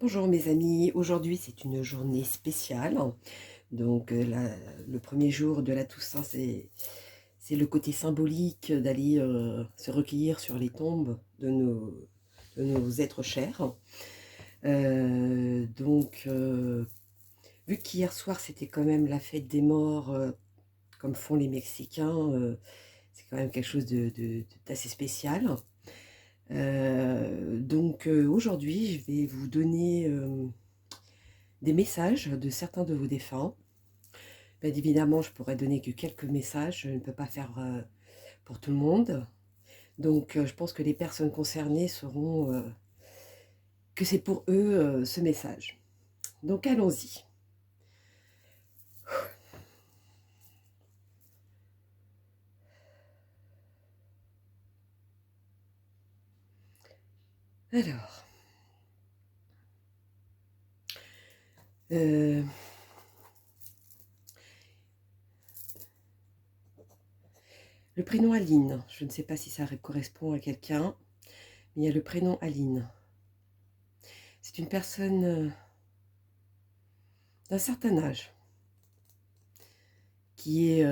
Bonjour mes amis, aujourd'hui c'est une journée spéciale. Donc le premier jour de la Toussaint, c'est le côté symbolique d'aller se recueillir sur les tombes de nos êtres chers. Donc vu qu'hier soir c'était quand même la fête des morts, comme font les Mexicains, c'est quand même quelque chose d'assez spécial. Aujourd'hui je vais vous donner des messages de certains de vos défunts. Bien évidemment, je pourrais donner que quelques messages, je ne peux pas faire pour tout le monde. Donc, je pense que les personnes concernées sauront que c'est pour eux ce message. Donc, allons-y. Alors, euh, le prénom Aline, je ne sais pas si ça correspond à quelqu'un, mais il y a le prénom Aline. C'est une personne d'un certain âge qui est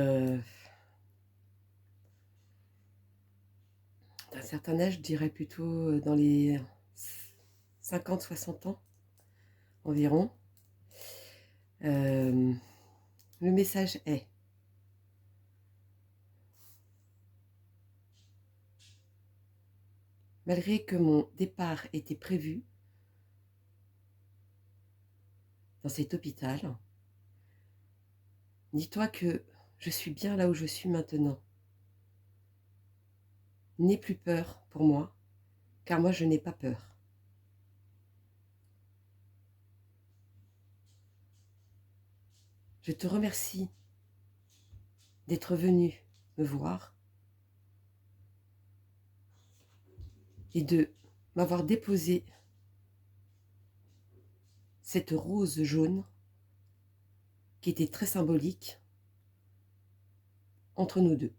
d'un certain âge, je dirais plutôt dans les 50-60 ans environ. Le message est: malgré que mon départ était prévu dans cet hôpital, dis-toi que je suis bien là où je suis maintenant. N'aie plus peur pour moi, car moi je n'ai pas peur. Je te remercie d'être venu me voir et de m'avoir déposé cette rose jaune qui était très symbolique entre nous deux.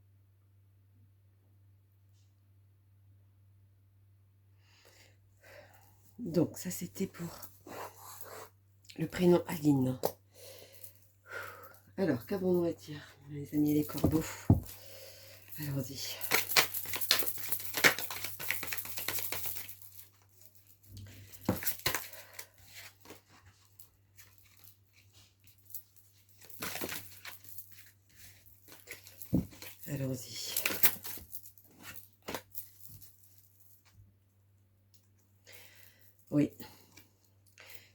Donc ça c'était pour le prénom Aline. Alors qu'avons-nous à dire, mes amis les corbeaux? Allons-y. Allons-y. Oui.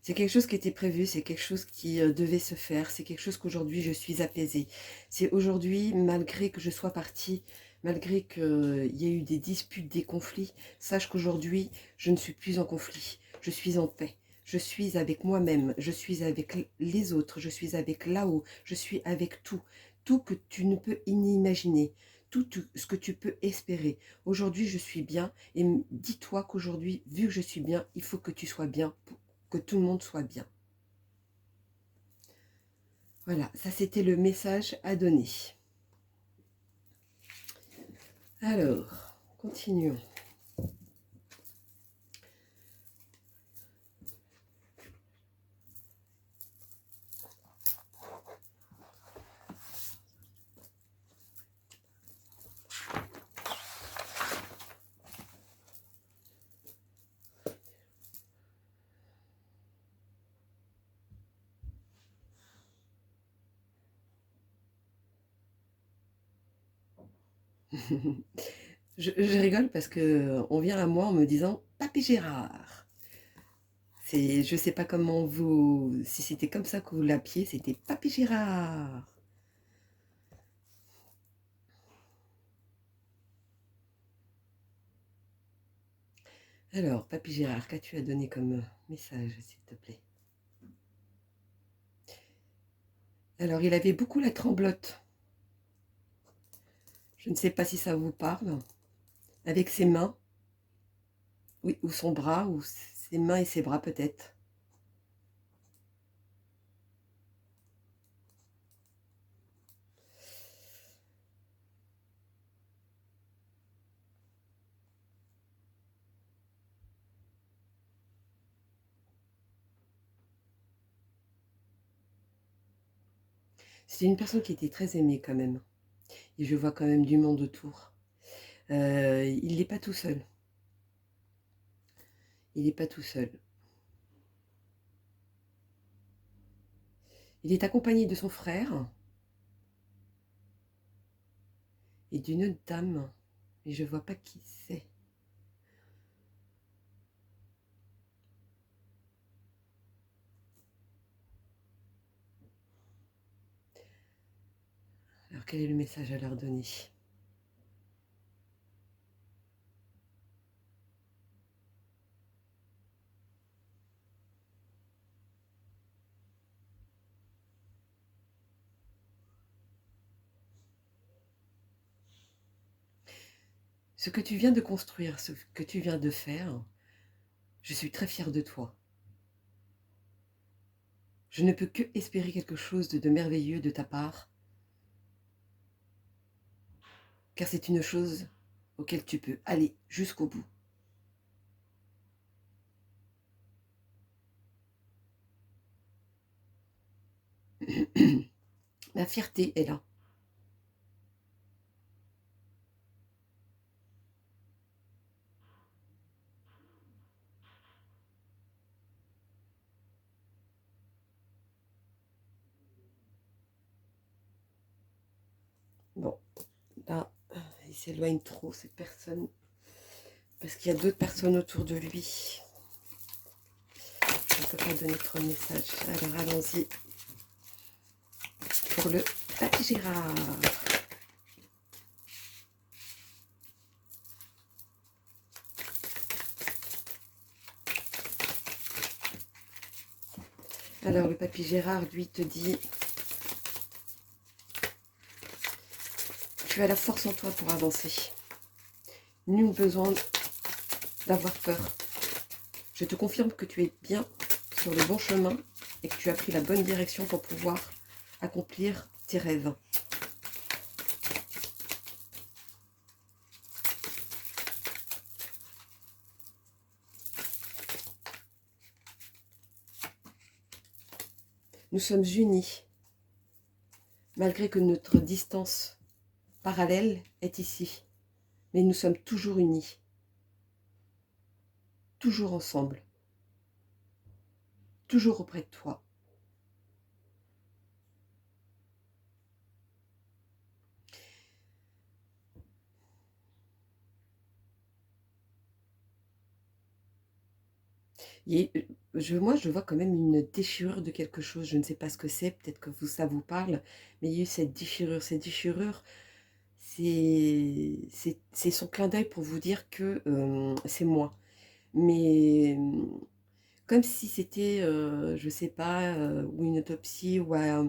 C'est quelque chose qui était prévu, c'est quelque chose qui devait se faire, c'est quelque chose qu'aujourd'hui je suis apaisée. C'est aujourd'hui, malgré que je sois partie, malgré qu'il y ait eu des disputes, des conflits, sache qu'aujourd'hui je ne suis plus en conflit, je suis en paix. Je suis avec moi-même, je suis avec les autres, je suis avec là-haut, je suis avec tout. Tout que tu ne peux imaginer, tout ce que tu peux espérer. Aujourd'hui je suis bien et dis-toi qu'aujourd'hui, vu que je suis bien, il faut que tu sois bien, que tout le monde soit bien. Voilà, ça c'était le message à donner. Alors, continuons. Je rigole parce que on vient à moi en me disant Papy Gérard. Je sais pas comment vous, si c'était comme ça que vous l'appeliez, c'était Papy Gérard. Alors, Papy Gérard, qu'as-tu à donner comme message, s'il te plaît? Alors, il avait beaucoup la tremblote. Je ne sais pas si ça vous parle. Avec ses mains, oui, ou son bras, ou ses mains et ses bras peut-être. C'est une personne qui était très aimée quand même. Et je vois quand même du monde autour. Il n'est pas tout seul. Il n'est pas tout seul. Il est accompagné de son frère et d'une autre dame. Mais je ne vois pas qui c'est. Alors quel est le message à leur donner? Ce que tu viens de construire, ce que tu viens de faire, je suis très fière de toi. Je ne peux que espérer quelque chose de merveilleux de ta part, car c'est une chose auquel tu peux aller jusqu'au bout. Ma fierté est là. Bon, là, il s'éloigne trop, cette personne, parce qu'il y a d'autres personnes autour de lui. Je ne peux pas donner trop de messages. Alors, allons-y pour le Papy Gérard. Alors, le Papy Gérard, lui, te dit: tu as la force en toi pour avancer. Nul besoin d'avoir peur. Je te confirme que tu es bien sur le bon chemin et que tu as pris la bonne direction pour pouvoir accomplir tes rêves. Nous sommes unis, malgré que notre distance parallèle est ici. Mais nous sommes toujours unis, toujours ensemble, toujours auprès de toi. Et moi, je vois quand même une déchirure de quelque chose. Je ne sais pas ce que c'est, peut-être que ça vous parle, mais il y a eu cette déchirure. Cette déchirure, c'est son clin d'œil pour vous dire que c'est moi. Mais comme si c'était, je ne sais pas, ou une autopsie, ou, à-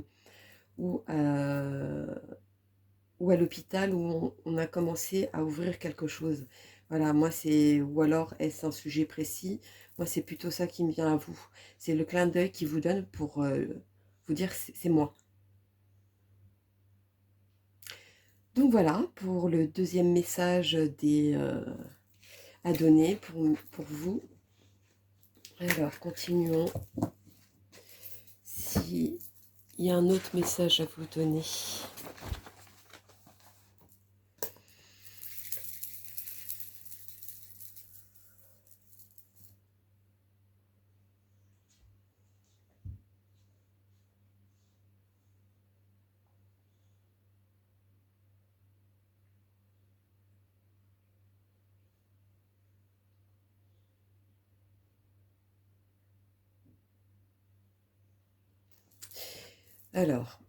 ou à l'hôpital où on a commencé à ouvrir quelque chose. Voilà, moi c'est, ou alors est-ce un sujet précis? Moi c'est plutôt ça qui me vient à vous. C'est le clin d'œil qui vous donne pour vous dire c'est moi. Donc voilà pour le deuxième message à donner pour vous. Alors continuons. S'il y a un autre message à vous donner. Alors,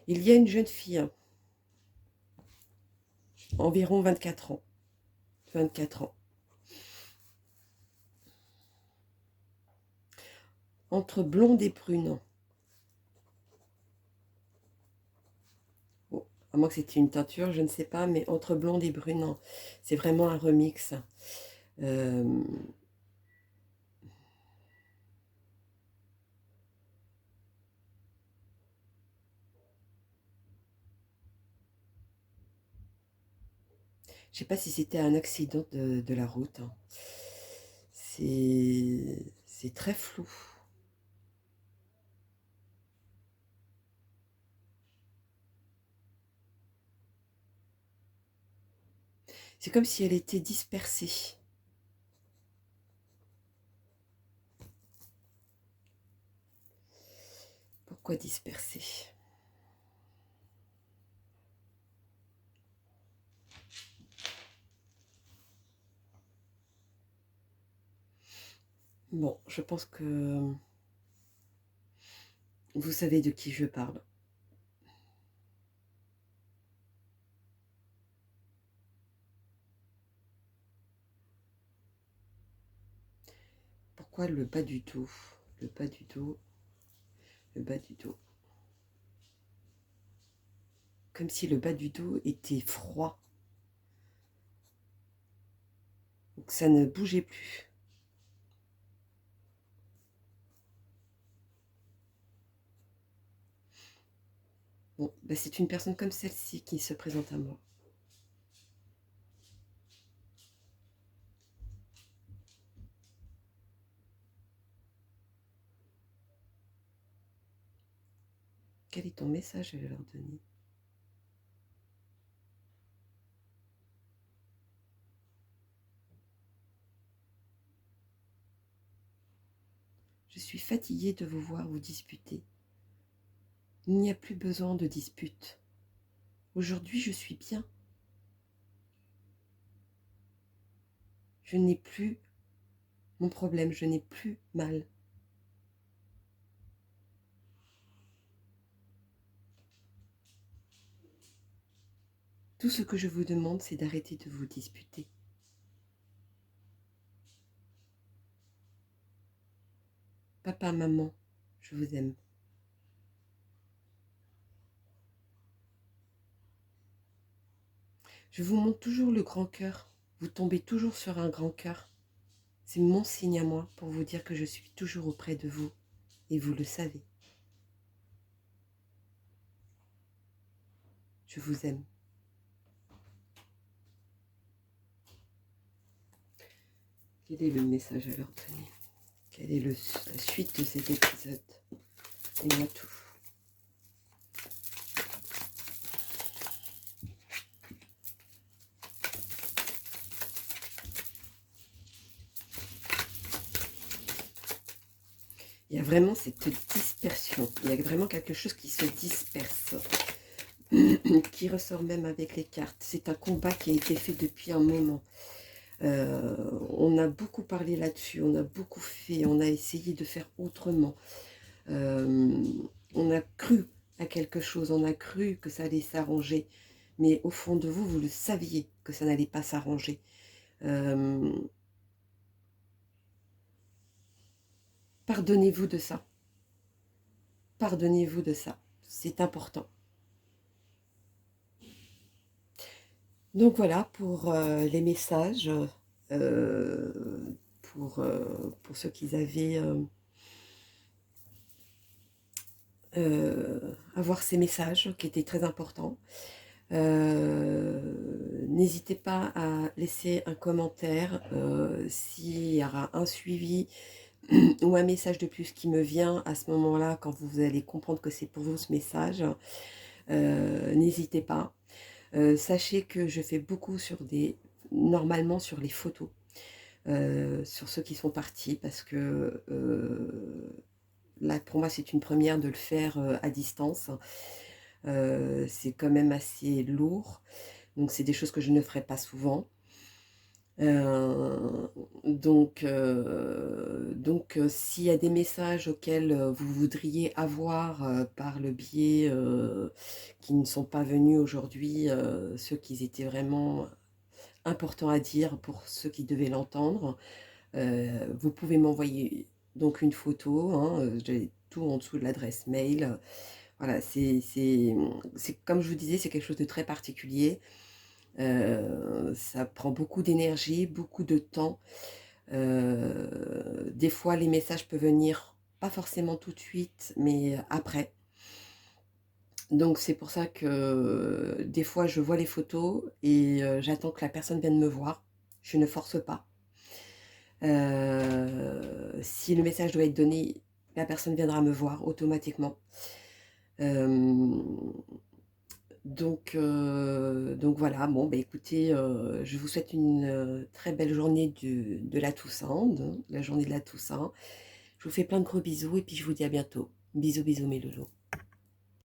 il y a une jeune fille, environ 24 ans. 24 ans. Entre blonde et brune. Bon, à moins que c'était une teinture, je ne sais pas, mais entre blonde et brune, c'est vraiment un remix. Euh, je ne sais pas si c'était un accident de la route. Hein. C'est très flou. C'est comme si elle était dispersée. Pourquoi dispersée? Bon, je pense que vous savez de qui je parle. Pourquoi le bas du dos? Le bas du dos, le bas du dos. Comme si le bas du dos était froid. Donc ça ne bougeait plus. Bon, bah c'est une personne comme celle-ci qui se présente à moi. Quel est ton message à leur donner? Je suis fatiguée de vous voir vous disputer. Il n'y a plus besoin de dispute. Aujourd'hui, je suis bien. Je n'ai plus mon problème, je n'ai plus mal. Tout ce que je vous demande, c'est d'arrêter de vous disputer. Papa, maman, je vous aime. Je vous montre toujours le grand cœur. Vous tombez toujours sur un grand cœur. C'est mon signe à moi pour vous dire que je suis toujours auprès de vous. Et vous le savez. Je vous aime. Quel est le message à leur donner? Quelle est la suite de cet épisode? Dis-moi tout. Il y a vraiment cette dispersion. Il y a vraiment quelque chose qui se disperse. Qui ressort même avec les cartes. C'est un combat qui a été fait depuis un moment. On a beaucoup parlé là-dessus, on a beaucoup fait, on a essayé de faire autrement. On a cru à quelque chose, on a cru que ça allait s'arranger. Mais au fond de vous, vous le saviez que ça n'allait pas s'arranger. Pardonnez-vous de ça. Pardonnez-vous de ça. C'est important. Donc voilà pour les messages, pour ceux qui avaient à voir ces messages qui étaient très importants. N'hésitez pas à laisser un commentaire s'il y aura un suivi ou un message de plus qui me vient à ce moment-là, quand vous allez comprendre que c'est pour vous ce message. N'hésitez pas. Sachez que je fais beaucoup normalement sur les photos, sur ceux qui sont partis, parce que là pour moi c'est une première de le faire à distance. C'est quand même assez lourd, donc c'est des choses que je ne ferai pas souvent. S'il y a des messages auxquels vous voudriez avoir par le biais qui ne sont pas venus aujourd'hui, ceux qui étaient vraiment importants à dire pour ceux qui devaient l'entendre, vous pouvez m'envoyer donc une photo, hein, j'ai tout en dessous de l'adresse mail. Voilà, c'est comme je vous disais, c'est quelque chose de très particulier. Ça prend beaucoup d'énergie, beaucoup de temps. Des fois, les messages peuvent venir pas forcément tout de suite, mais après. Donc c'est pour ça que des fois, je vois les photos et j'attends que la personne vienne me voir. Je ne force pas. Si le message doit être donné, la personne viendra me voir automatiquement. Donc voilà, bon, bah écoutez, je vous souhaite une très belle journée de la Toussaint, la journée de la Toussaint. Je vous fais plein de gros bisous et puis je vous dis à bientôt. Bisous, bisous mes loulous.